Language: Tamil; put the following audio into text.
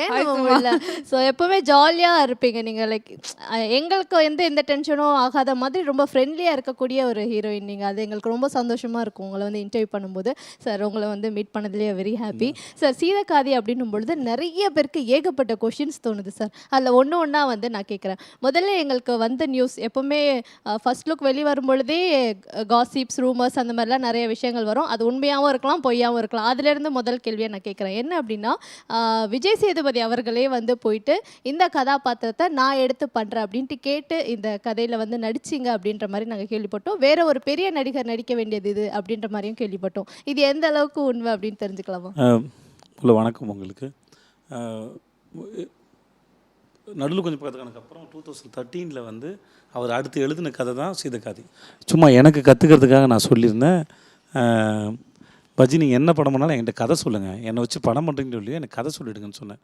ஏன் நம்ம முடியல? ஸோ எப்பவுமே ஜாலியா இருப்பீங்க நீங்க. லைக் எங்களுக்கு எந்த டென்ஷனும் ஆகாத மாதிரி ரொம்ப ஃப்ரெண்ட்லியா இருக்கக்கூடிய ஒரு ஹீரோயின் நீங்க. அது எங்களுக்கு ரொம்ப சந்தோஷமா இருக்கும். உங்கள வந்து இன்டர்வியூ பண்ணும்போது. சார் உங்கள வந்து மீட் பண்ணதுலயே வெரி ஹாப்பி. சார் சீதக்காதி அப்படின்னும் பொழுது நெறைய பேருக்கு ஏகப்பட்ட கொஷின்ஸ் தோணுது சார். அதில ஒண்ணு ஒண்ணா வந்து நான் கேட்குறேன். முதல்ல எங்களுக்கு வந்த நியூஸ் எப்பவுமே ஃபர்ஸ்ட் லுக் வெளி வரும்பொழுதே காசிப்ஸ், ரூமர்ஸ் அந்த மாதிரிலாம் நெறைய விஷயங்கள் வரும். அது உண்மையாவும் இருக்கலாம், பொய்யாவும் இருக்கலாம். அதுலேருந்து முதல் கேள்வியா நான் கேட்குறேன். என்ன அப்படின்னா, விஜய் சேதுபதி அவர்களே வந்து போயிட்டு இந்த கதாபாத்திரத்தை நான் எடுத்து பண்ணுறேன் அப்படின்ட்டு கேட்டு இந்த கதையில் வந்து நடிச்சிங்க அப்படின்ற மாதிரி நாங்கள் கேள்விப்பட்டோம். வேற ஒரு பெரிய நடிகர் நடிக்க வேண்டியது இது அப்படின்ற மாதிரியும் கேள்விப்பட்டோம். இது எந்த அளவுக்கு உண்மை அப்படின்னு தெரிஞ்சுக்கலாமா? வணக்கம் உங்களுக்கு. நடுவில் கொஞ்சம் பார்த்துக்கனக்கு அப்புறம் 2013 வந்து அவர் அடுத்து எழுதின கதை தான் சீதக்காதி. சும்மா எனக்கு கற்றுக்கிறதுக்காக நான் சொல்லியிருந்தேன், பஜி நீங்கள் என்ன படம் பண்ணாலும் என்கிட்ட கதை சொல்லுங்கள், என்னை வச்சு படம் பண்ணுறீங்கன்னு சொல்லி எனக்கு கதை சொல்லிவிடுங்கன்னு சொன்னேன்.